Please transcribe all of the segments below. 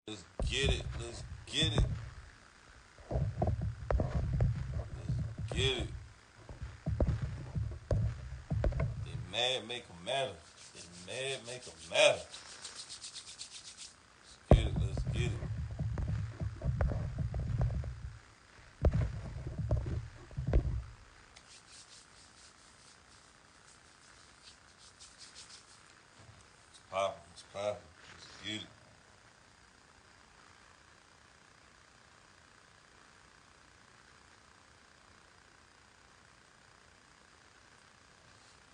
Let's get it. Let's get it. Let's get it. They mad, make them matter. They mad, make them matter. Let's get it. Let's get it. It's popping. It's popping. Let's get it.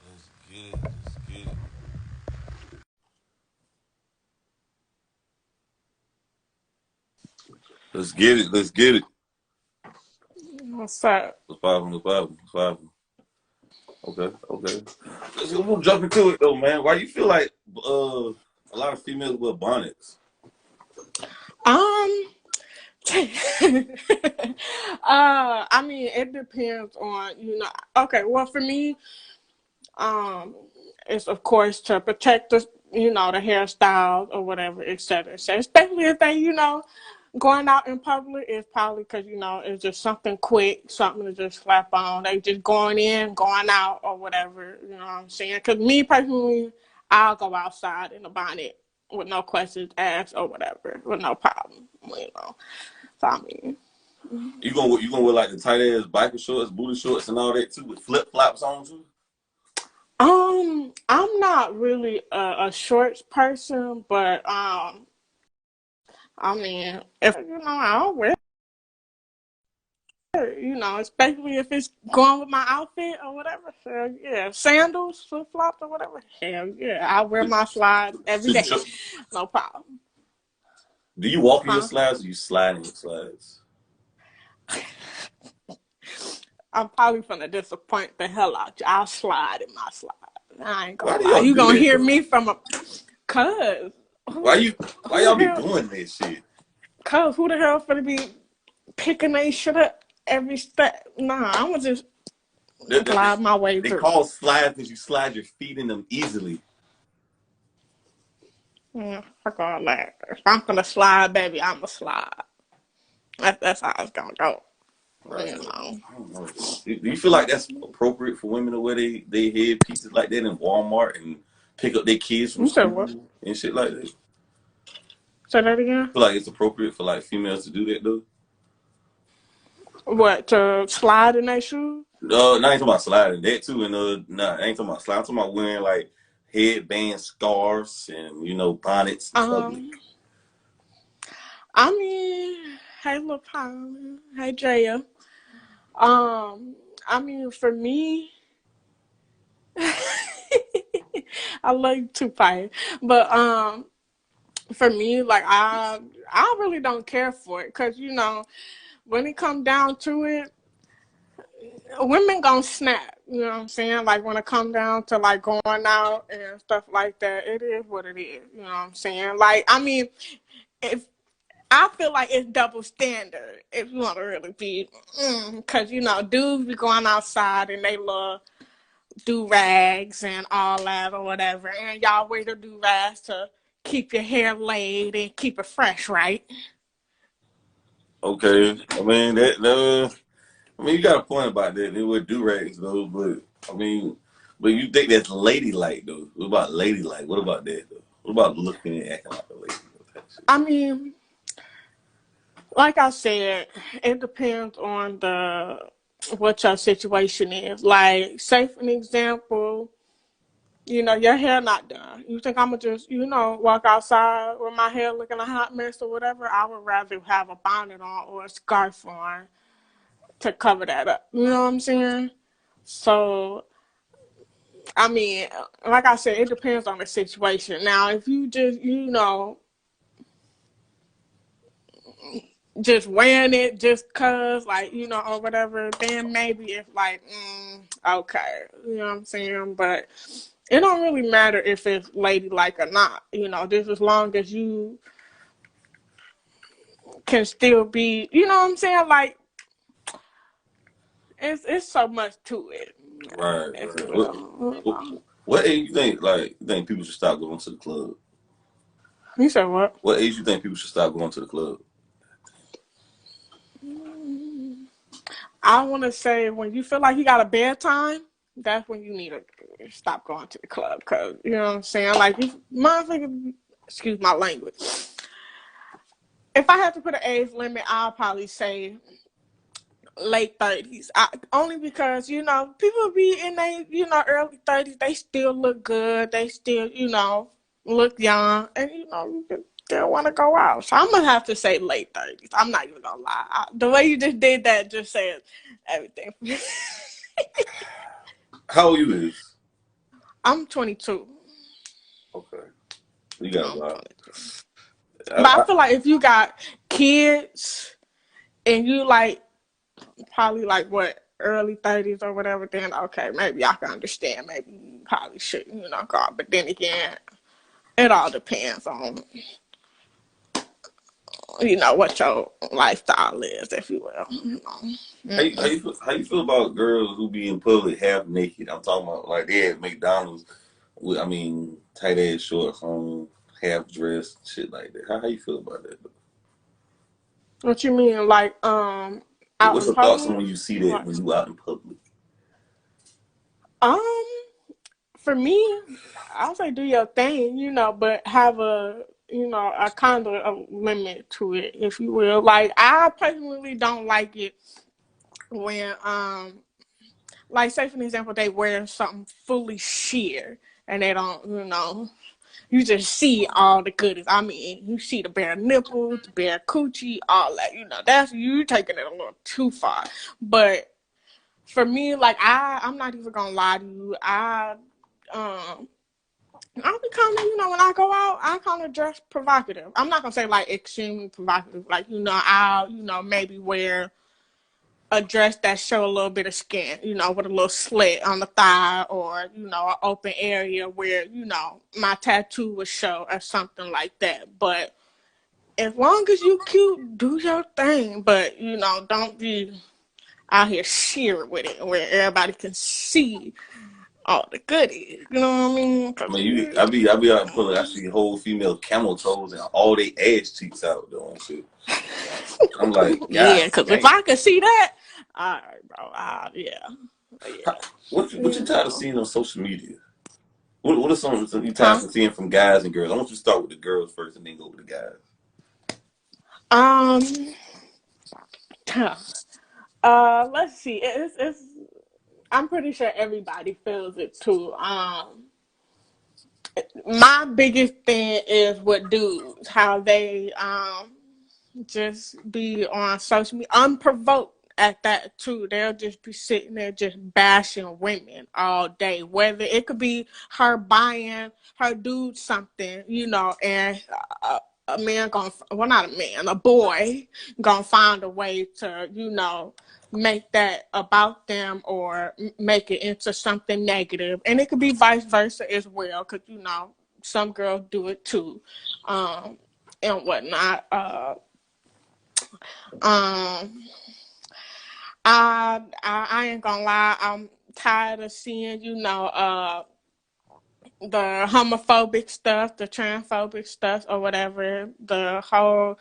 Let's get it. Let's get it. Let's get it. Let's get it. What's up? What's popping? What's popping? What's popping? Okay. Okay. Let's jump into it though, man. Why you feel like a lot of females wear bonnets? Um, I mean, it depends on, okay, well, for me, um, it's of course to protect the hairstyles or whatever, etc. So, especially if they, going out in public, it's probably because, it's just something quick, something to just slap on. They just going in, going out, or whatever, you know what I'm saying? Because me personally, I'll go outside in a bonnet with no questions asked or whatever, with no problem, So, I mean, You gonna wear like the tight ass biker shorts, booty shorts, and all that too, with flip flops on too? I'm not really a shorts person, but I mean, if I'll wear it, especially if it's going with my outfit or whatever. So yeah, sandals, flip flops, or whatever. Hell yeah, I wear my slides every So you day, show, no problem. do you walk in your Huh? slides or you slide in your slides? I'm probably gonna disappoint the hell out you. I'll slide in my slide. I ain't Why gonna do lie. y'all You do gonna that hear though? me from a cuz Why who you why who the y'all be hell doing that shit? cuz who the hell finna be picking they shit up every step? Nah, I'ma just They, they, glide my way they through. call slides because you slide your feet in them easily. Yeah, fuck all that. If I'm gonna slide, baby, I'ma slide. That's how it's gonna go. Right. You know. I don't know. Do you feel like that's appropriate for women to wear they head pieces like that in Walmart and pick up their kids from You said what? school and shit like that? Say that again? Feel like it's appropriate for like females to do that though? What, to slide in their shoes? No, I ain't talking about sliding that too, and nah, I ain't talking about sliding. I'm talking about wearing like headbands, scarves, and bonnets in public. Um, I mean, hey LaPound, hey Jaya. Um, I mean, for me, I love you too, Pi. But for me, like I really don't care for it because when it comes down to it, women gonna snap. You know what I'm saying? Like when it comes down to like going out and stuff like that, it is what it is. You know what I'm saying? Like I mean, if I feel like it's double standard if you want to really be, because dudes be going outside and they love do rags and all that or whatever, and y'all wear the do rags to keep your hair laid and keep it fresh, right? Okay, I mean, you got a point about that. They wear do rags though, but I mean, but you think that's ladylike though? What about ladylike? What about that though? What about looking and acting like a lady? I mean, like I said, it depends on the what your situation is. Like, say for an example, your hair not done. You think I'ma just, walk outside with my hair looking a hot mess or whatever? I would rather have a bonnet on or a scarf on to cover that up. You know what I'm saying? So, I mean, like I said, it depends on the situation. Now, if you just, just wearing it just cause, like, or whatever, then maybe if like, okay, you know what I'm saying? But it don't really matter if it's ladylike or not, just as long as you can still be, you know what I'm saying? Like, it's so much to it, Right, if you right. What, will. what, what age you think people should stop going to the club? You said what? What age you think people should stop going to the club? I want to say when you feel like you got a bedtime, that's when you need to stop going to the club. Cause you know what I'm saying. Like, if motherfucker, excuse my language. If I had to put an age limit, I'll probably say late 30s. Only because people be in their early 30s. They still look good. They still look young, and you still want to go out. So I'm gonna have to say late 30s. I'm not even gonna lie. The way you just did that just said everything. How old you is? I'm 22. Okay, you got a I'm lot. 22. I, But I I, feel like if you got kids and you like probably like what early 30s or whatever, then okay, maybe I can understand. Maybe you probably shouldn't, go out. But then again, it all depends on what your lifestyle is, if you will. how you feel about girls who be in public half naked? I'm talking about like they at McDonald's with, I mean, tight ass shorts on, half dressed, shit like that. How you feel about that? What you mean, like out What's in your thoughts on public? when you see that Like, when you out in public? um, for me, I'll say do your thing, but have a kind of a limit to it, if you will. Like, I personally don't like it when like, say for an example, they wear something fully sheer and they don't, you just see all the goodies. I mean, you see the bare nipples, the bare coochie, all that. That's you taking it a little too far. But for me, like, I'm not even gonna lie to you. Um I'll be kind of, when I go out, I kind of dress provocative. I'm not gonna say like extremely provocative. Like, I'll, maybe wear a dress that show a little bit of skin, with a little slit on the thigh, or an open area where my tattoo would show or something like that. But as long as you cute, do your thing. But don't be out here sheer with it where everybody can see all the goodies. You know what I mean? I 'Cause mean, I be out in public. I see whole female camel toes and all they ass cheeks out doing shit. I'm like, God yeah, because if damn. I could see that, all right, bro. Yeah, How, yeah, what you tired of seeing on social media? What are some you tired huh? of seeing from guys and girls? I want you to start with the girls first and then go with the guys. Um, let's see. It's I'm pretty sure everybody feels it too. My biggest thing is with dudes, how they just be on social media unprovoked at that too. They'll just be sitting there just bashing women all day. Whether it could be her buying her dude something, and a man gonna, well, not a man, a boy gonna find a way to, make that about them or make it into something negative. And it could be vice versa as well, because some girls do it too, and whatnot. Um, I ain't gonna lie. I'm tired of seeing, the homophobic stuff, the transphobic stuff, or whatever, the whole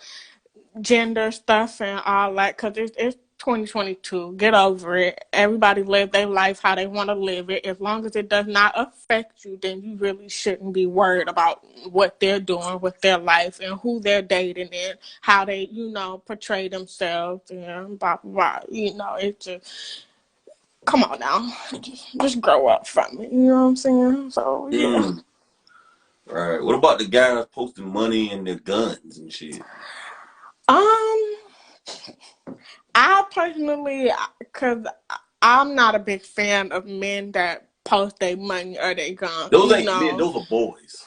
gender stuff and all that. Cause it's 2022. Get over it. Everybody live their life how they want to live it. As long as it does not affect you, then you really shouldn't be worried about what they're doing with their life and who they're dating and how they, portray themselves and blah blah blah. It just, come on now, just grow up from it. You know what I'm saying? So yeah. Mm, right. What about the guys posting money and their guns and shit? Um, I personally, cause I'm not a big fan of men that post their money or their guns. Those ain't men. Those are boys.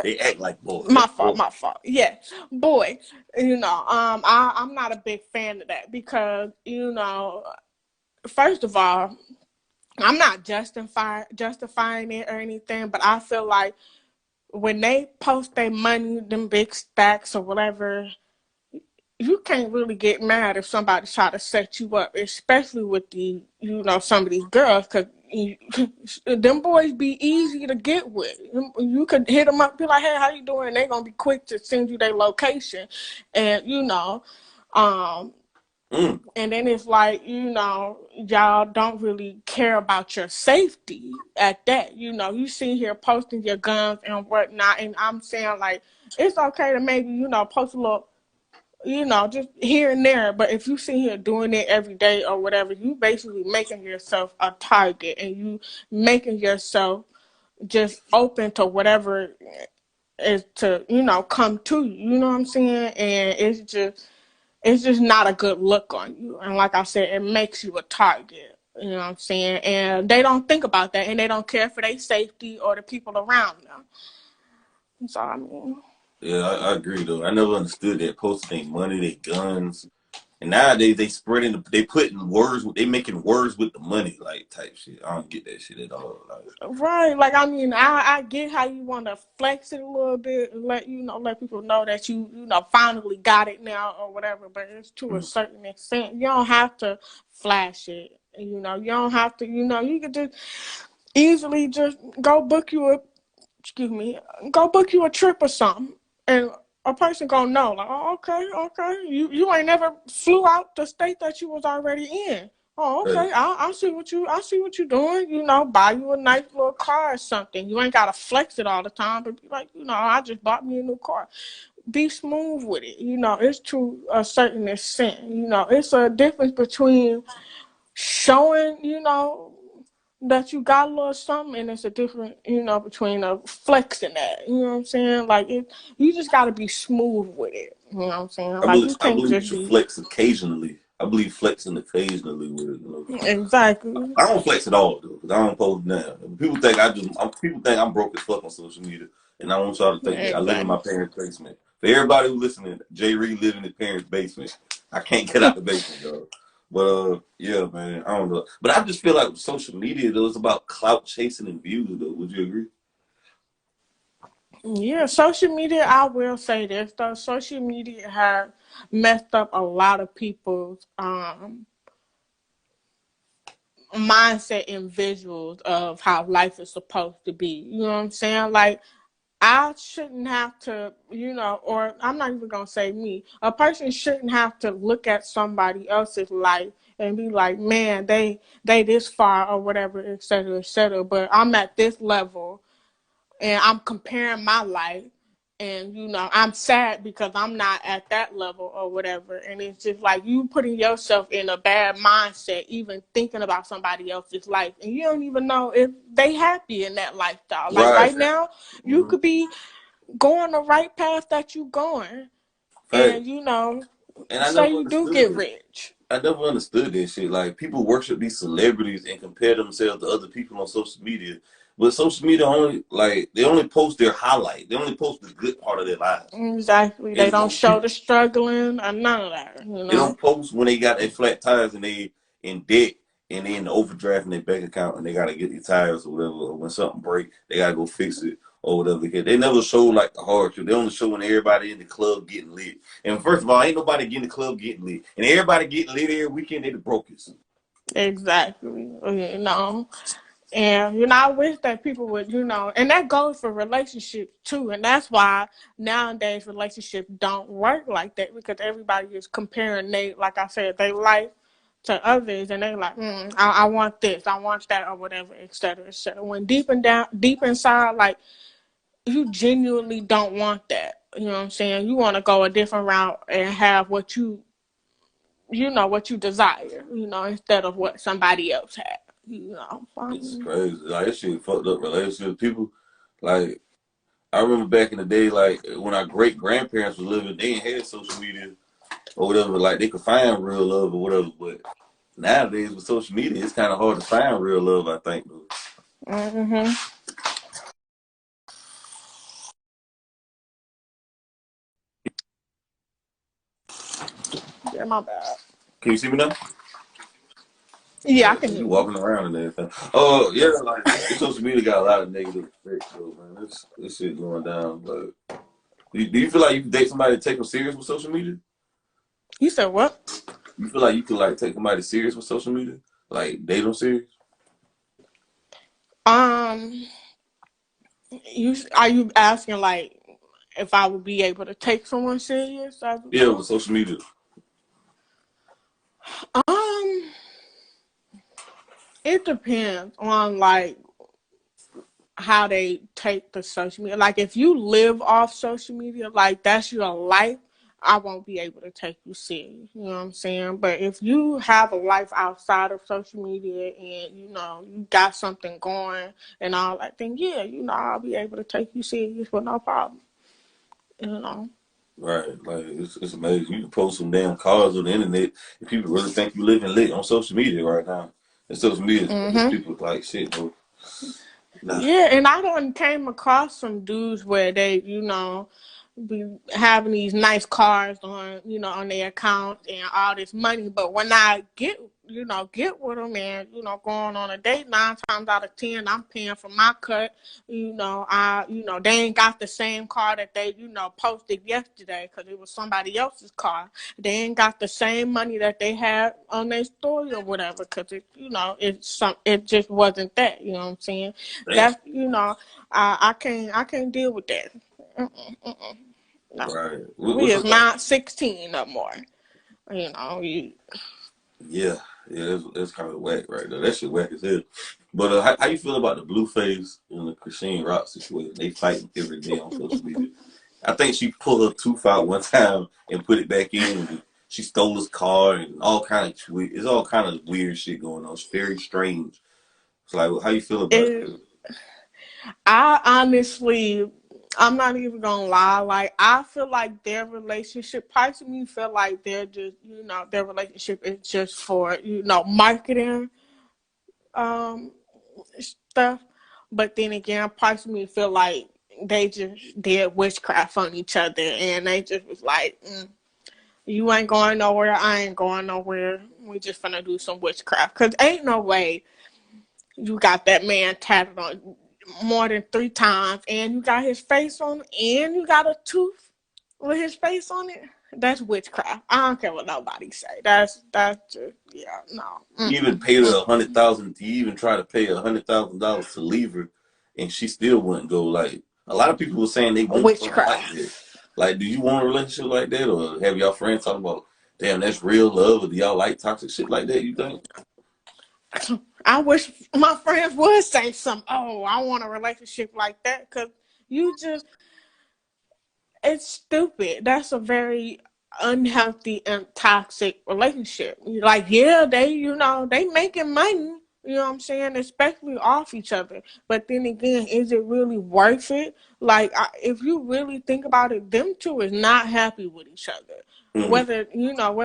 They act like boys. That's My fault, boy. my fault. Yeah, boy. I'm not a big fan of that because first of all, I'm not justifying it or anything, but I feel like when they post their money, them big stacks or whatever, you can't really get mad if somebody try to set you up, especially with some of these girls, because them boys be easy to get with. You could hit them up, be like, "Hey, how you doing?" They're gonna be quick to send you their location, and um, Mm. and then it's like, y'all don't really care about your safety at that. You see here posting your guns and whatnot, and I'm saying like it's okay to maybe post a little just here and there. But if you see here doing it every day or whatever, you basically making yourself a target and you making yourself just open to whatever is to, come to you. You know what I'm saying? And it's just not a good look on you. And like I said, it makes you a target. You know what I'm saying? And they don't think about that and they don't care for their safety or the people around them. So I mean, Yeah, I agree though. I never understood that posting their money, their guns. And nowadays they spreading, they putting words, they making words with the money, like type shit. I don't get that shit at all. Like, right. Like I mean, I get how you want to flex it a little bit and let people know that you finally got it now or whatever. But it's to a certain extent. You don't have to flash it. You don't have to. You could just easily just go book you a excuse me, go book you a trip or something, and a person gonna know, like, oh, okay, you ain't never flew out the state that you was already in. Oh, hey, okay, I see what you doing. Buy you a nice little car or something. You ain't gotta flex it all the time, but be like, I just bought me a new car. Be smooth with it. It's to a certain extent. It's a difference between showing, that you got a little something, and it's a different, between a flexing that. You know what I'm saying? Like you just got to be smooth with it. You know what I'm saying? Like you I can't believe you just should be flex occasionally. I believe flexing occasionally with it. exactly, I don't flex at all though, because I don't post now. People think I'm broke as fuck on social media, and I want y'all to think that I live in my exactly. parents' basement. For everybody who listening, Jay Reed live in his parents' basement. I can't get out the basement, though. But yeah, man, I don't know. But I just feel like social media though is about clout chasing and views though. Would you agree? Yeah, social media. I will say this though: social media has messed up a lot of people's mindset and visuals of how life is supposed to be. You know what I'm saying? Like I shouldn't have to, or I'm not even gonna say me. A person shouldn't have to look at somebody else's life and be like, man, they this far or whatever, et cetera, et cetera. But I'm at this level and I'm comparing my life, and I'm sad because I'm not at that level or whatever. And it's just like you putting yourself in a bad mindset, even thinking about somebody else's life, and you don't even know if they happy in that lifestyle. Like Right. right now, you Mm-hmm. could be going the right path that you going, Fact. and And I say never you do understood get it. rich. I never understood this shit. Like people worship these celebrities and compare themselves to other people on social media. But social media only like they only post their highlight. They only post the good part of their lives. Exactly. They And don't most show people the struggling or none of that. they don't post when they got their flat tires and they in debt and they in the overdraft in their bank account and they gotta get their tires or whatever. Or when something break, they gotta go fix it or whatever. Because they never show like the hardship. They only show when everybody in the club getting lit. And first of all, ain't nobody getting the club getting lit. And everybody getting lit every weekend. They the brokest. Exactly. And I wish that people would, and that goes for relationships too. And that's why nowadays relationships don't work like that, because everybody is comparing like I said, they life to others, and they like, I want this, I want that, or whatever, et cetera, et cetera. When deep inside, like you genuinely don't want that. You know what I'm saying? You want to go a different route and have what you desire, instead of what somebody else had. It's crazy. Like this shit fucked up relationships. People like I remember back in the day, like when our great grandparents were living, they ain't had social media or whatever. Like they could find real love or whatever. But nowadays with social media, it's kind of hard to find real love. I think. Though. Mm-hmm. Yeah, my bad. Can you see me now? Yeah, I Yeah, can cause hear you you. walking around and everything. Oh yeah, like this social media got a lot of negative effects though, man. This shit going down. But do you feel like you can date somebody to take them serious with social media? You said what? You feel like you could like take somebody serious with social media, like date them serious? Um, are you asking like if I would be able to take someone serious as a Yeah, with girl? social media. Um, it depends on like how they take the social media. Like if you live off social media, like that's your life, I won't be able to take you serious. You know what I'm saying? But if you have a life outside of social media and you got something going and all that, then yeah, I'll be able to take you serious with no problem. You know. Right, like it's amazing. You can post some damn cars on the internet, and people really think you living lit on social media right now. And social media, Mhm. people like shit, bro. Nah, Yeah, and I done came across some dudes where they, be having these nice cars on their account and all this money. But when I get with them and, going on a date, 9 times out of 10, I'm paying for my cut. They ain't got the same car that they, posted yesterday because it was somebody else's car. They ain't got the same money that they had on their story or whatever because it just wasn't that. You know what I'm saying? damn. That's, I can't deal with that. Mm-mm, mm-mm. No, Right. we What's is up? not 16 no more. You know, you Yeah, yeah, that's kind of whack right there. That shit whack as hell. But how you feel about the Blueface and the Christine Rock situation? They fighting every day on social media. I think she pulled her tooth out one time and put it back in. She stole his car and all kind of it's all kind of weird shit going on. It's very strange. It's like, how you feel about it, that? I honestly, I'm not even gonna lie. Like, I feel like their relationship, parts of me feel like they're just, their relationship is just for, marketing um stuff. But then again, parts of me feel like they just did witchcraft on each other and they just was like, you ain't going nowhere, I ain't going nowhere. We just finna do some witchcraft. Cause ain't no way you got that man tatted on more than 3 times, and you got his face on, and you got a tooth with his face on it. That's witchcraft. I don't care what nobody say. That's just yeah no. You even paid her 100,000. You even try to pay her $100,000 to leave her, and she still wouldn't go. Like a lot of people were saying, they want something like that. Witchcraft. Like, do you want a relationship like that, or have y'all friends talking about, damn, that's real love, or do y'all like toxic shit like that? You think? I wish my friends would say something. Oh, I want a relationship like that because you just it's stupid. That's a very unhealthy and toxic relationship. Like, yeah, they making money. You know what I'm saying? Especially off each other. But then again, is it really worth it? Like, if you really think about it, them two is not happy with each other. Mm-hmm. Whether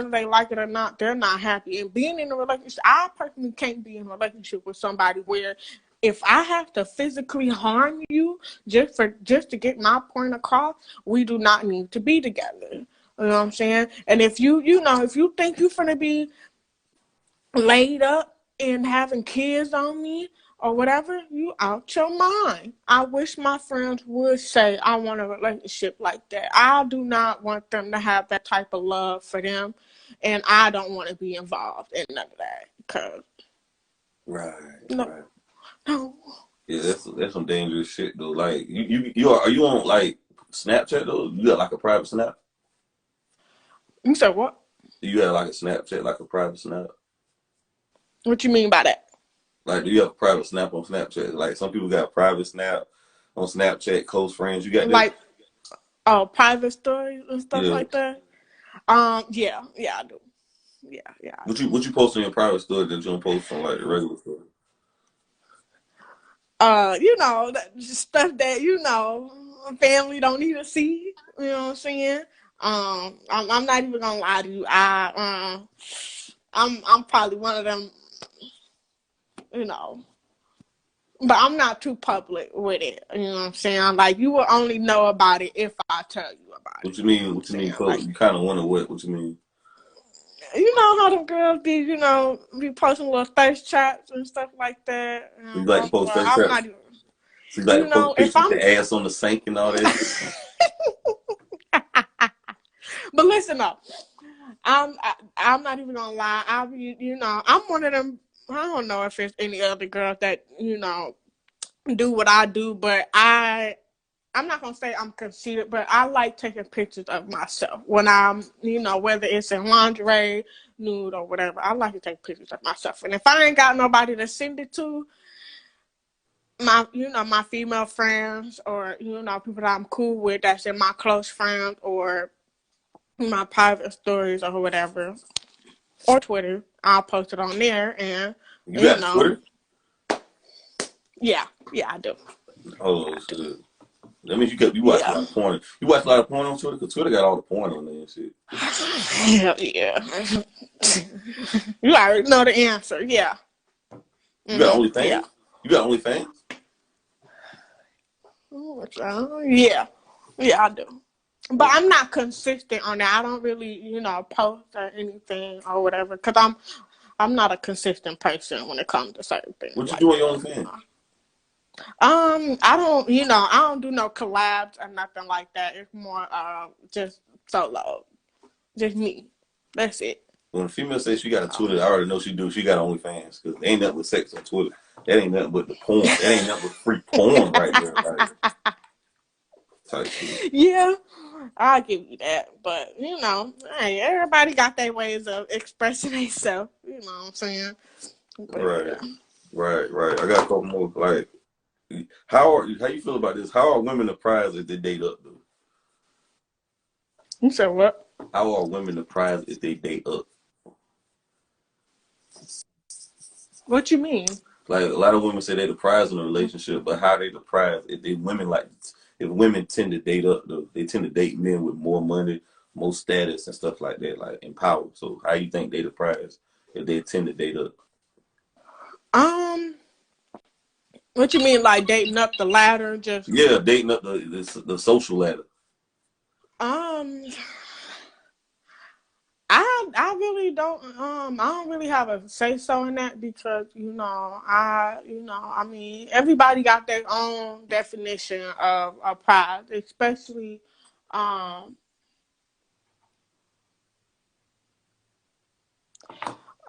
they like it or not, they're not happy. And being in a relationship, I personally can't be in a relationship with somebody where if I have to physically harm you just to get my point across, we do not need to be together. You know what I'm saying? And if you think you're gonna be laid up and having kids on me or whatever, you out your mind. I wish my friends would say I want a relationship like that. I do not want them to have that type of love for them, and I don't want to be involved in none of that. Cause Right, no, right. no. Yeah, that's some dangerous shit though. Like, are you on like Snapchat though? You got like a private snap? You said what? You have like a Snapchat, like a private snap? What you mean by that? Like, do you have a private snap on Snapchat? Like, some people got private snap on Snapchat, close friends. You got that? Like, private stories and stuff Yeah. like that. Yeah, I do. Yeah, I do. What you post on your private story that you don't post on like the regular story? That stuff that family don't need to see. You know what I'm saying? I'm not even gonna lie to you. I'm probably one of them. You know, but I'm not too public with it. You know what I'm saying? Like you will only know about it if I tell you about it. What you You know mean? what I'm What you mean? saying? Like You kind of wonder what you mean? you know how them girls be, be posting little thirst traps and stuff like that. So you like to post thirst I'm not traps? even. So you like to post If pictures with I'm, the ass on the sink and all that shit? but listen up. I'm not even gonna lie. I'm one of them. I don't know if there's any other girls that do what I do, but I'm not gonna say I'm conceited, but I like taking pictures of myself when I'm, whether it's in lingerie, nude, or whatever. I like to take pictures of myself, and if I ain't got nobody to send it to, my female friends, or people that I'm cool with, that's in my close friends, or my private stories or whatever, or Twitter, I'll post it on there, and You you got know, Twitter? yeah, I do. Oh I do. shit. That means you watch a Yeah. lot of porn. You watch a lot of porn on Twitter because Twitter got all the porn on there and shit. Hell yeah. You already know the answer. Yeah. You got Yeah. OnlyFans? You got OnlyFans? Yeah. Yeah, I do. But I'm not consistent on that. I don't really, post or anything or whatever, because I'm not a consistent person when it comes to certain things What you like do on your that. OnlyFans? I don't do no collabs or nothing like that. It's more just solo, just me. That's it. When a female says she got a Twitter, I already know she do. She got OnlyFans because ain't nothing but sex on Twitter. That ain't nothing but the porn. That ain't nothing but free porn right there. Like type shit. Yeah, I'll give you that. But hey, everybody got their ways of expressing themselves. You know what I'm saying? But Right, yeah. right. I got a couple more. Like, how you feel about this? How are women the prize if they date up? Though? You said what? How are women the prize if they date up? What you mean? Like a lot of women say they the prize in a relationship, but how they the prize if they women like if women tend to date up, though, they tend to date men with more money, more status, and stuff like that, like in power. So how you think they the prize if they tend to date up? Um, what you mean, like dating up the ladder? Just Yeah, dating up the social ladder. um, I really don't I don't really have a say so in that, because I mean, everybody got their own definition of a prize, especially um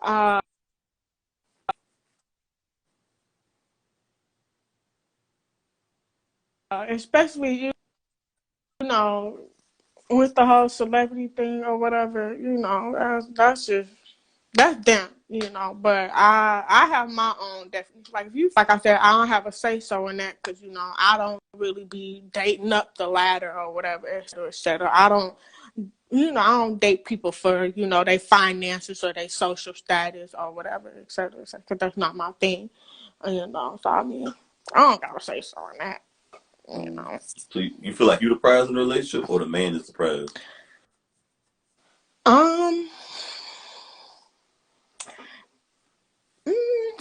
uh especially know with the whole celebrity thing or whatever. That's just that's them. But I have my own definition. Like, if you, like I said, I don't have a say so in that, because I don't really be dating up the ladder or whatever, et cetera, et cetera. I don't date people for their finances or their social status or whatever, et cetera, et cetera, because that's not my thing. So I mean, I don't gotta say so in that. You know. So you feel like you the prize in the relationship, or the man is the prize? Um.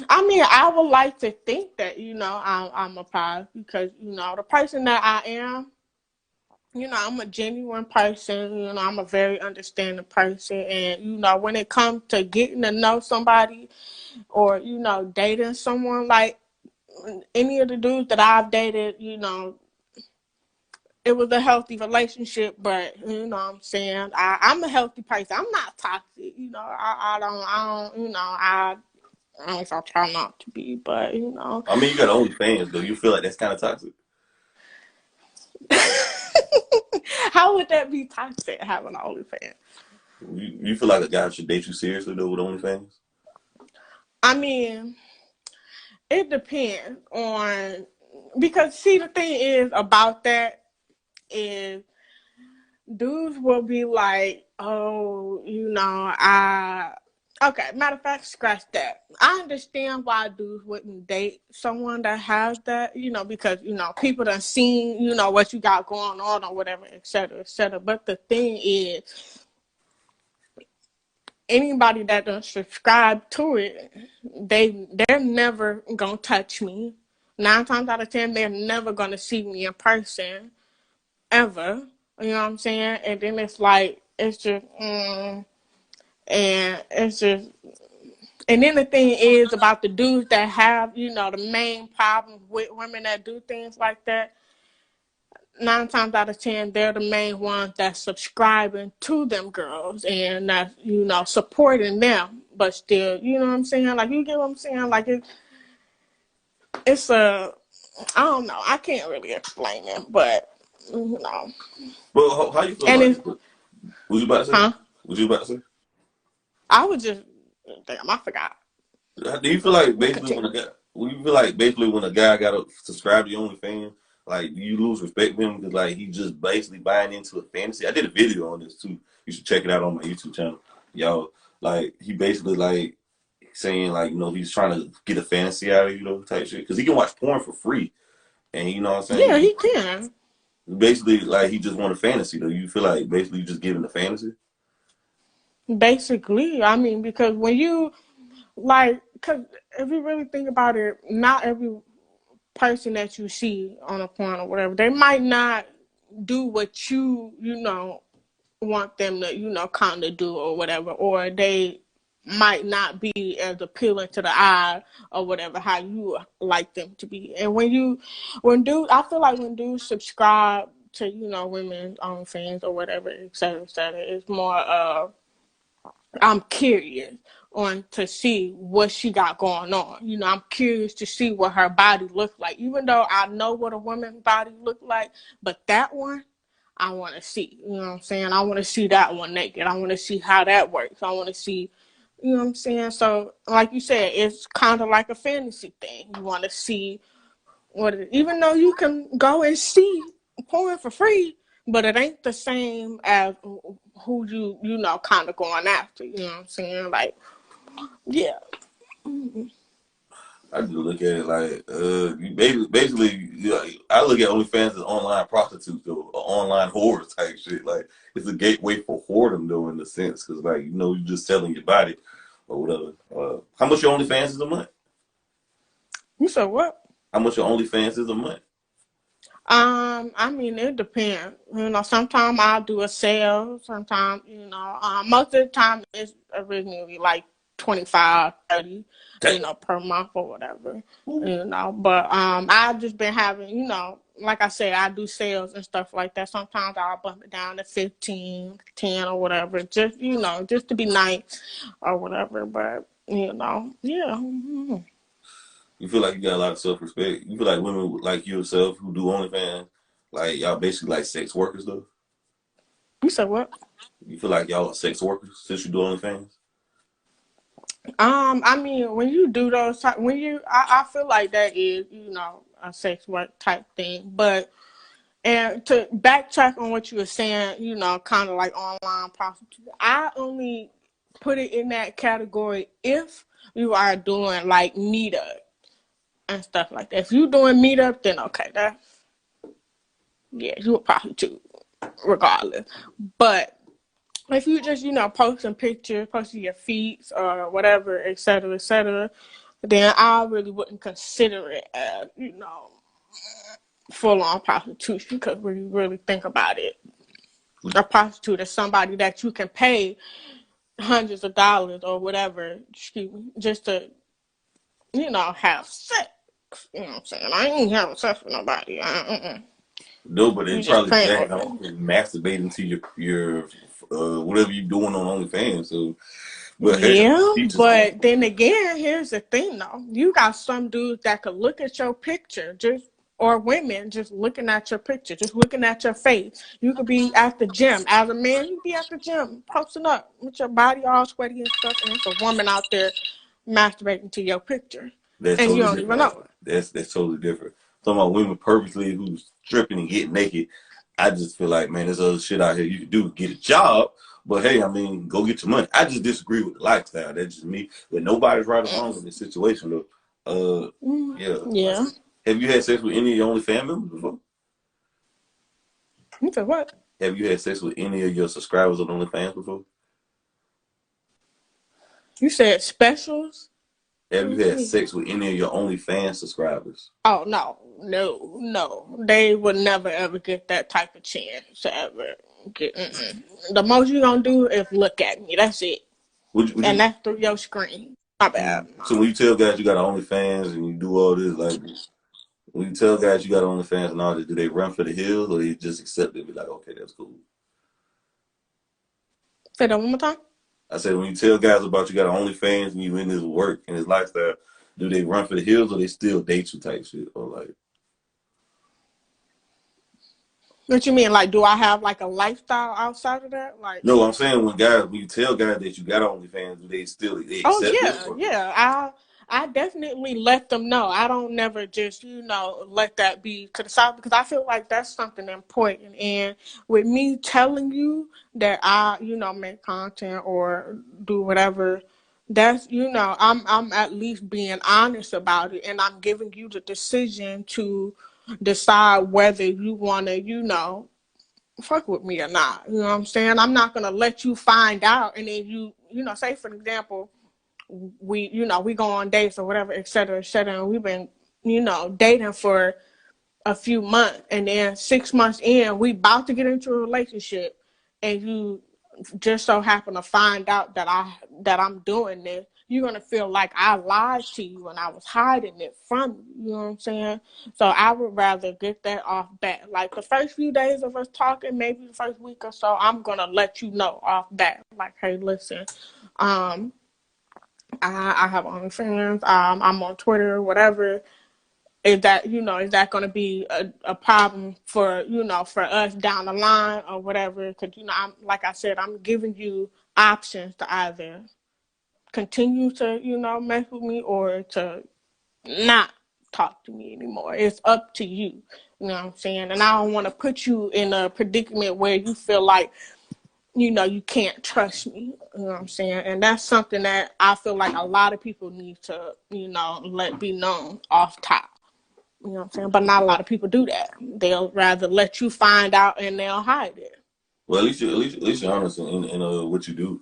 I mean, I would like to think that I'm a prize, because the person that I am. I'm a genuine person. I'm a very understanding person, and when it comes to getting to know somebody, or dating someone, like any of the dudes that I've dated, it was a healthy relationship. But what I'm saying, I'm a healthy person. I'm not toxic. I guess I try not to be, but I mean, you got OnlyFans though. You feel like that's kind of toxic? how would that be toxic, having an OnlyFans? You feel like a guy should date you seriously though with OnlyFans? I mean, it depends on, because see, the thing is about that is, dudes will be like, oh, I okay, matter of fact, scratch that. I understand why dudes wouldn't date someone that has that, because people done seen, what you got going on or whatever, et cetera, et cetera. But the thing is, anybody that don't subscribe to it, they're never gonna touch me. 9 times out of 10, they're never gonna see me in person ever. You know what I'm saying? And then it's like, it's just, and it's just, and then the thing is about the dudes that have, the main problem with women that do things like that. 9 times out of 10, they're the main ones that's subscribing to them girls, and that's supporting them. But still, you know what I'm saying? Like, you get what I'm saying? Like, it's a I don't know. I can't really explain it, but you know, But how you feel and about it's it? What you about to say? huh? What you about to say? I was just damn. I forgot. Do you feel like We basically when continue. a guy, when you feel like basically when a guy got to subscribe to your OnlyFans, like you lose respect for him because like he just basically buying into a fantasy. I did a video on this too. You should check it out on my YouTube channel, y'all. Like he basically like saying like he's trying to get a fantasy out of type shit because he can watch porn for free and you know what I'm saying. Yeah, he can. Basically like he just want a fantasy though. You feel like basically you just giving a fantasy. Basically, I mean, because when you like, because if you really think about it, not every person that you see on a porn or whatever, they might not do what you know want them to kind of do or whatever, or they might not be as appealing to the eye or whatever how you like them to be. And when dudes, I feel like when dudes subscribe to women's OnlyFans or whatever, et cetera, it's more I'm curious on to see what she got going on. I'm curious to see what her body looks like. Even though I know what a woman's body look like, but that one I want to see. You know what I'm saying? I want to see that one naked. I want to see how that works. I want to see, you know what I'm saying? So, like you said, it's kind of like a fantasy thing. You want to see even though you can go and see porn for free, but it ain't the same as who you kind of going after. You know what I'm saying? Like, yeah. I just look at it like basically I look at OnlyFans as online prostitutes though, or online whores type shit. Like it's a gateway for whoredom though in the sense because like you're just selling your body or whatever. How much your OnlyFans is a month? You said what? How much your OnlyFans is a month? I mean, it depends. Sometimes I'll do a sale. Sometimes, most of the time it's originally like 25, 30, Damn. per month or whatever. But I've just been having, like I say, I do sales and stuff like that. Sometimes I'll bump it down to 15, 10 or whatever, just to be nice or whatever. But, yeah. Mm-hmm. You feel like you got a lot of self respect. You feel like women like yourself who do OnlyFans, like y'all basically like sex workers though. You said what? You feel like y'all are sex workers since you do OnlyFans. I mean, when you do those type, I feel like that is, a sex work type thing. But and to backtrack on what you were saying, kind of like online prostitution, I only put it in that category if you are doing like meetup and stuff like that. If you're doing meetup, then okay, you're a prostitute regardless. But if you just, posting pictures, posting your feet or whatever, et cetera, then I really wouldn't consider it as, full on prostitution because when you really think about it, a prostitute is somebody that you can pay hundreds of dollars or whatever, excuse me, just to, have sex. You know what I'm saying? I ain't having sex with nobody. No, but they You just probably paying jack with off me. and masturbate into your whatever you're doing on OnlyFans. So, but hey, Yeah, each his own. but then again, here's the thing though. You got some dudes that could look at your picture, or women just looking at your picture, just looking at your face. You could be at the gym. As a man, you be at the gym, posting up with your body all sweaty and stuff, and it's a woman out there masturbating to your picture. That's And you totally don't even different. know it. That's totally different. Talking about women purposely who's stripping and getting naked. I just feel like man, there's other shit out here you can do to get a job. But hey, I mean, go get your money. I just disagree with the lifestyle. That's just me. But nobody's right or wrong in this situation though. Yeah. Like, Yeah. have you had sex with any of your only family members before? You said what? Have you had sex with any of your subscribers on OnlyFans before? You said specials? Have What you you had mean? sex with any of your OnlyFans subscribers? Oh no. They would never ever get that type of chance to ever get. The most you gonna do is look at me. That's it, Would and you? that's through your screen. My bad. So when you tell guys you got OnlyFans and you do all this, like when you tell guys you got OnlyFans and all this, do they run for the hills or they just accept it? Be like, okay, that's cool. Say that one more time. I said when you tell guys about you got OnlyFans and you in this work and this lifestyle, do they run for the hills or they still date you type shit or like? What you mean? Like, do I have like a lifestyle outside of that? Like, No, I'm saying when you tell guys that you got OnlyFans, do they oh accept it? yeah, Or yeah. I definitely let them know. I don't never just, let that be to the side because I feel like that's something important. And with me telling you that I, make content or do whatever, that's, I'm at least being honest about it, and I'm giving you the decision to decide whether you want to, fuck with me or not. You know what I'm saying? I'm not gonna let you find out and then say for example, we go on dates or whatever, et cetera, and we've been, dating for a few months, and then 6 months in, we about to get into a relationship, and you just so happen to find out that I'm doing this, you're gonna feel like I lied to you and I was hiding it from you. You know what I'm saying? So I would rather get that off bat. Like the first few days of us talking, maybe the first week or so, I'm gonna let you know off bat. Like, hey, listen, um, I have OnlyFans. I'm on Twitter, whatever. Is that going to be a problem for for us down the line or whatever? Because I'm like I said, I'm giving you options to either continue to mess with me or to not talk to me anymore. It's up to you. You know what I'm saying? And I don't want to put you in a predicament where you feel like you can't trust me. You know what I'm saying? And that's something that I feel like a lot of people need to, let be known off top. You know what I'm saying? But not a lot of people do that. They'll rather let you find out and they'll hide it. well, at least you're honest in what you do.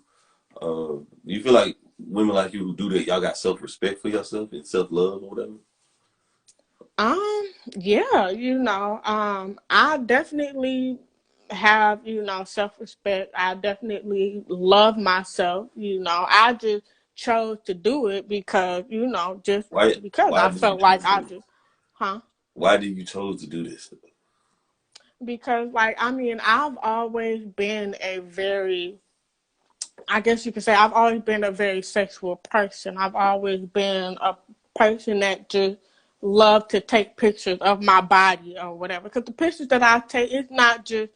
You feel like women like you who do that, y'all got self respect for yourself and self love or whatever. Yeah, I definitely have, self respect. I definitely love myself. I just chose to do it because, just because Why I did you felt like choose to I do it? just, huh? Why did you chose to do this? Because, like, I mean, I've always been a very, I guess you could say, I've always been a very sexual person. I've always been a person that just loved to take pictures of my body or whatever. Because the pictures that I take, it's not just,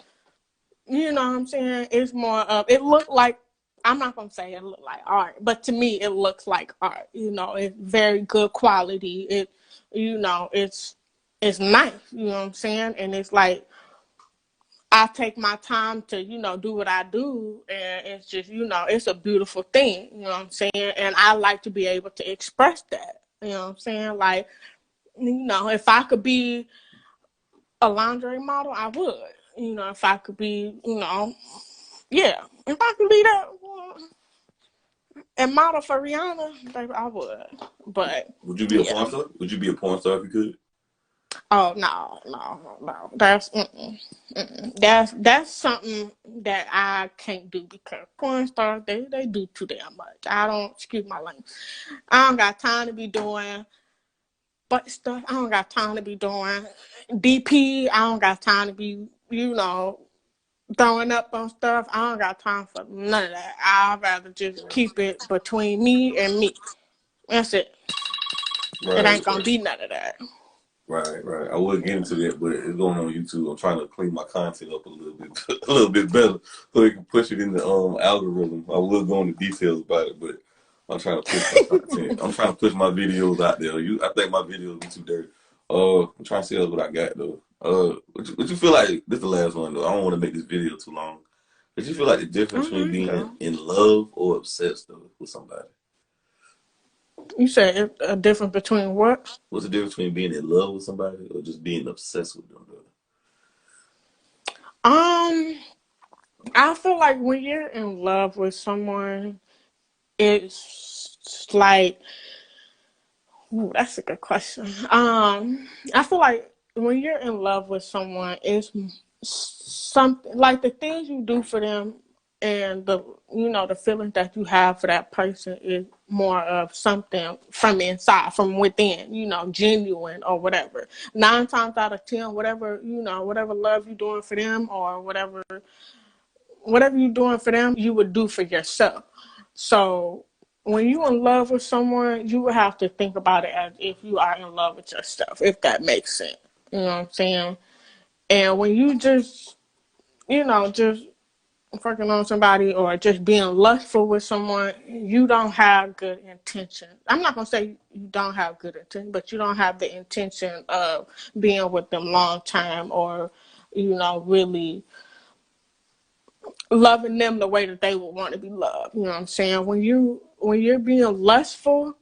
you know what I'm saying? It's more of, it looked like, I'm not going to say it looked like art, but to me, it looks like art. It's very good quality. It's nice, you know what I'm saying? And it's like, I take my time to, do what I do. And it's just, it's a beautiful thing. You know what I'm saying? And I like to be able to express that. You know what I'm saying? Like, if I could be a lingerie model, I would. If I could be, yeah. If I could be that and model for Rihanna, baby, I would. But, Would you be a yeah. porn star? Would you be a porn star if you could? Oh no, no, no. That's something that I can't do because porn stars they do too damn much. I don't, excuse my language. I don't got time to be doing butt stuff. I don't got time to be doing DP. I don't got time to be throwing up on stuff. I don't got time for none of that. I'd rather just keep it between me and me. That's it. It Right, ain't gonna right. be none of that. Right. I would get into that, but it's going on YouTube. I'm trying to clean my content up a little bit, a little bit better, so they can push it in the algorithm. I will go into details about it, but I'm trying to push my content. I'm trying to push my videos out there. I think my videos be too dirty. I'm trying to see what I got though. What you feel like? This is the last one though. I don't want to make this video too long. But you feel like the difference between being Girl. in love or obsessed though with somebody? You said a difference between what? What's the difference between being in love with somebody or just being obsessed with them? Though? Um, I feel like when you're in love with someone, it's like, ooh, that's a good question. I feel like when you're in love with someone, it's something like the things you do for them and the feeling that you have for that person is more of something from inside, from within, genuine or whatever. 9 times out of 10, whatever love you're doing for them or whatever you're doing for them, you would do for yourself. So when you're in love with someone, you would have to think about it as if you are in love with yourself, if that makes sense. You know what I'm saying? And when you just, just fucking on somebody or just being lustful with someone, you don't have good intention. I'm not gonna say you don't have good intention, but you don't have the intention of being with them long term or, really loving them the way that they would want to be loved. You know what I'm saying? When you're being lustful,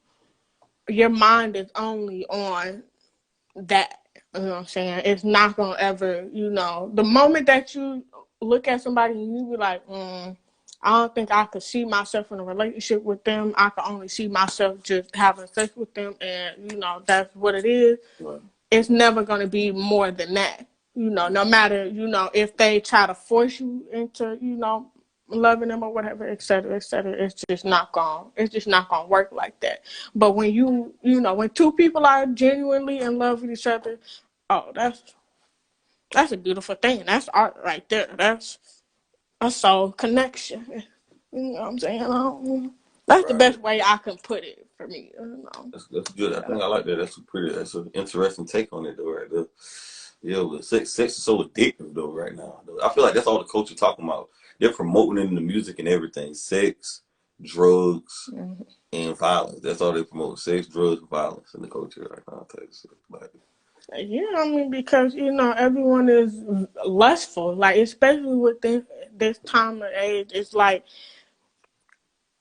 your mind is only on that. You know what I'm saying? It's not gonna ever, the moment that you look at somebody and you be like, I don't think I could see myself in a relationship with them. I can only see myself just having sex with them, and that's what it is. Right. It's never gonna be more than that. No matter if they try to force you into loving them or whatever, et cetera, et cetera. It's just not gonna work like that. But when when two people are genuinely in love with each other, oh, that's a beautiful thing. That's art right there. That's a soul connection. You know what I'm saying? That's the Right. best way I can put it for me. That's good. I think I like that. That's an interesting take on it though, right there. Yeah, but sex is so addictive though right now. I feel like that's all the culture talking about. They're promoting it in the music and everything. Sex, drugs, Mhm. and violence. That's all they promote. Sex, drugs, and violence in the culture right now. Like, Yeah, I mean, because everyone is lustful, like especially with this time of age. It's like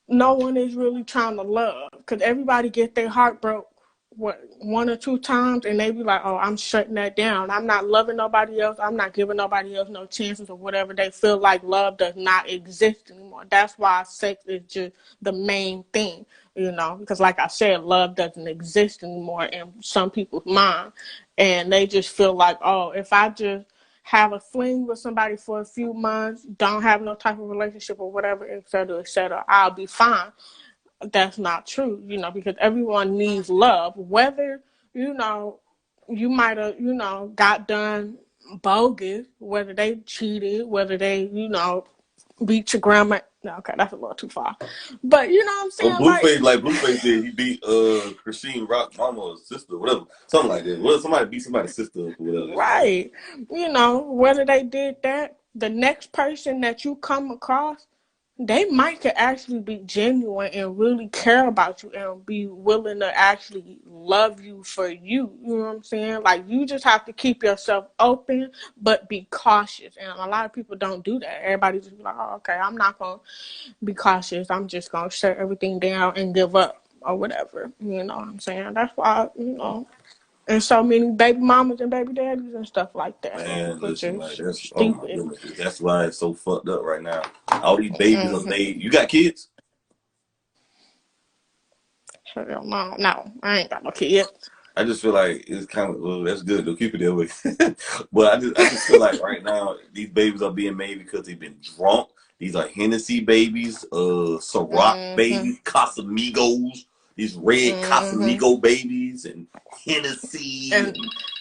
no one is really trying to love because everybody get their heart broke one or two times and they be like, oh, I'm shutting that down. I'm not loving nobody else. I'm not giving nobody else no chances or whatever. They feel like love does not exist anymore. That's why sex is just the main thing, because like I said, love doesn't exist anymore in some people's mind. And they just feel like, oh, if I just have a fling with somebody for a few months, don't have no type of relationship or whatever, et cetera, I'll be fine. That's not true, because everyone needs love. Whether, you know, you might have, got done bogus, whether they cheated, whether they, beat your grandma. No, okay, that's a little too far. But you know what I'm oh, saying? Like, Blueface did. He beat Christine Rock mama's sister, whatever, something like that. Well, somebody beat somebody's sister up or whatever. right. Whether they did that, the next person that you come across, they might could actually be genuine and really care about you and be willing to actually love you for you. You know what I'm saying? Like you just have to keep yourself open, but be cautious. And a lot of people don't do that. Everybody just be like, oh, okay, I'm not gonna be cautious. I'm just gonna shut everything down and give up or whatever. You know what I'm saying? That's why, and so many baby mamas and baby daddies and stuff like that, Man, which listen, like is that's oh my stupid. goodness, that's why it's so fucked up right now. All these babies are Mm-hmm. made. You got kids? Hell no, no, I ain't got no kids. I just feel like it's kind of well, that's good. They'll keep it that way. But I just feel like right now these babies are being made because they've been drunk. These are Hennessy babies, Ciroc Mm-hmm. babies, Casamigos, these red Mm-hmm. Casamigo babies, and Hennessy. And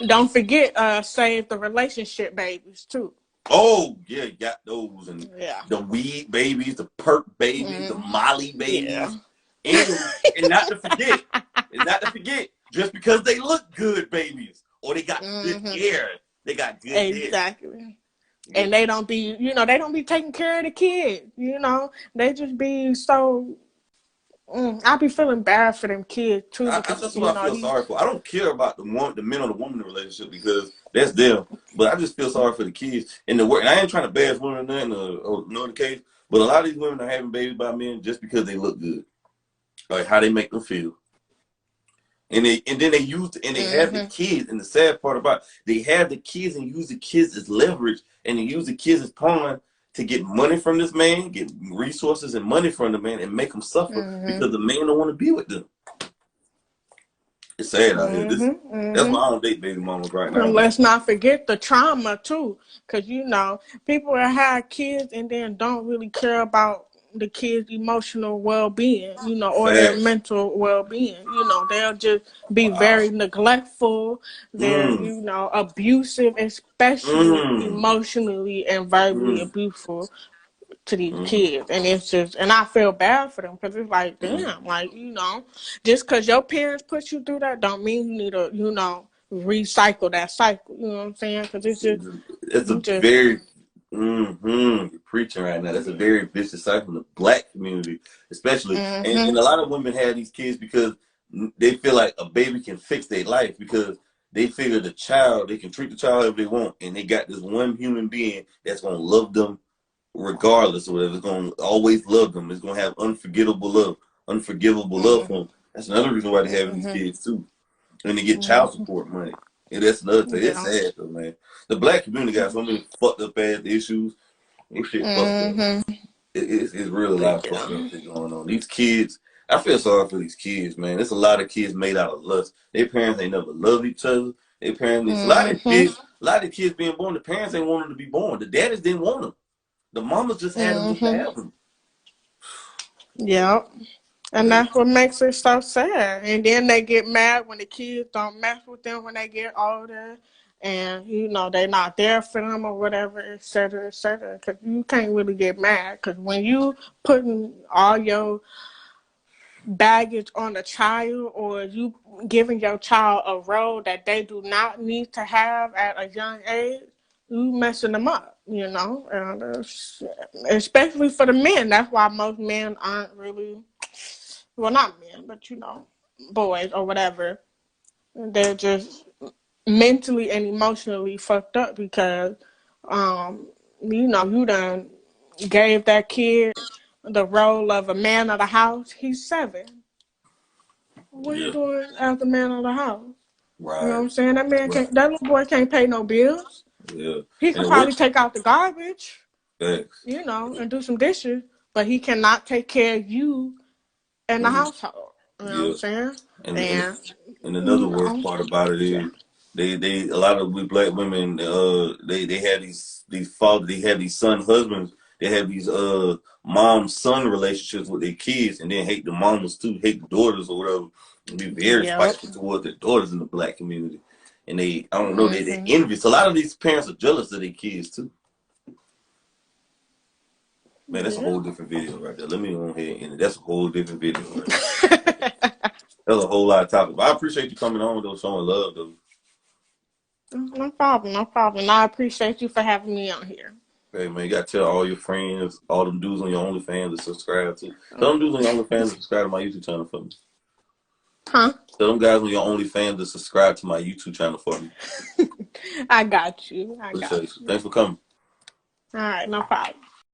don't forget, save the relationship babies too. Oh yeah, you got those and Yeah. the weed babies, the perk babies, the Mm, Molly yeah. babies, and not to forget, just because they look good babies or they got good Mm-hmm. hair, they got good head. Exactly. Yeah. And they don't be taking care of the kids. They just be so. I be feeling bad for them kids too because That's what I feel these. sorry for. I don't care about the men or the woman in the relationship because that's them. But I just feel sorry for the kids and the work. And I ain't trying to bash women or nothing or no the case. But a lot of these women are having babies by men just because they look good, like how they make them feel. And then they have the Mm-hmm. kids. And the sad part about it, they have the kids and use the kids as leverage and they use the kids as pawn to get money from this man, get resources and money from the man, and make them suffer Mm-hmm. because the man don't want to be with them. It's sad out here. Mm-hmm. That's Mm-hmm. why I don't date baby mamas right now, And man. let's not forget the trauma too, because people that have kids and then don't really care about the kids' emotional well-being, or their Facts. mental well-being. They'll just be Wow. very neglectful. They're Mm. abusive, especially Mm. emotionally and verbally Mm. abusive to these Mm. kids. And it's just, and I feel bad for them because it's like, Mm. damn, like just because your parents put you through that don't mean you need to recycle that cycle. You know what I'm saying? Because it's just, It's a you just, very you're preaching right now. That's a very vicious cycle in the black community, especially. And a lot of women have these kids because they feel like a baby can fix their life because they figure they can treat the child if they want, and they got this one human being that's gonna love them regardless of whatever. It's gonna always love them. It's gonna have unforgivable love for them. That's another reason why they're having these kids too, and they get child support money. And that's another thing. It's yeah. sad though, man. The black community got so many fucked up ass issues. This shit fucked up. It's really a lot of fucked up shit going on. These kids, I feel sorry for these kids, man. There's a lot of kids made out of lust. Their parents ain't never loved each other. Their parents, a lot of kids being born, the parents ain't want them to be born. The daddies didn't want them. The mamas just had them just to have them. Yep. And that's what makes it so sad. And then they get mad when the kids don't mess with them when they get older. And, you know, they're not there for them or whatever, et cetera, et cetera. Because you can't really get mad. Because when you putting all your baggage on a child or you giving your child a role that they do not need to have at a young age, you messing them up, you know? And especially for the men. That's why most men aren't really, well, not men, but, you know, boys or whatever. They're just mentally and emotionally fucked up because, you know, you done gave that kid the role of a man of the house. He's 7. What are you doing as the man of the house? Right. You know what I'm saying? That man can't. That little boy can't pay no bills. Yeah. He can probably take out the garbage, Thanks. you know, and do some dishes, but he cannot take care of you in the household. You know what I'm saying? And another worst part about it is they a lot of we black women they have these fathers, they have these son husbands, they have these mom son relationships with their kids, and then hate the mamas too, hate the daughters or whatever, and be very spiteful towards their daughters in the black community. And they I don't know they envious. A lot of these parents are jealous of their kids too. Man, that's a whole different video right there. Let me go ahead and that's a whole different video right there. That's a whole lot of topics. But I appreciate you coming on though, showing love though. No problem, no problem. I appreciate you for having me on here. Hey man, you gotta tell all your friends, all them dudes on your OnlyFans to subscribe to. Tell them dudes on your OnlyFans to subscribe to my YouTube channel for me. Huh? Tell them guys on your OnlyFans to subscribe to my YouTube channel for me. I got you. I got you. Thanks for coming. All right, no problem.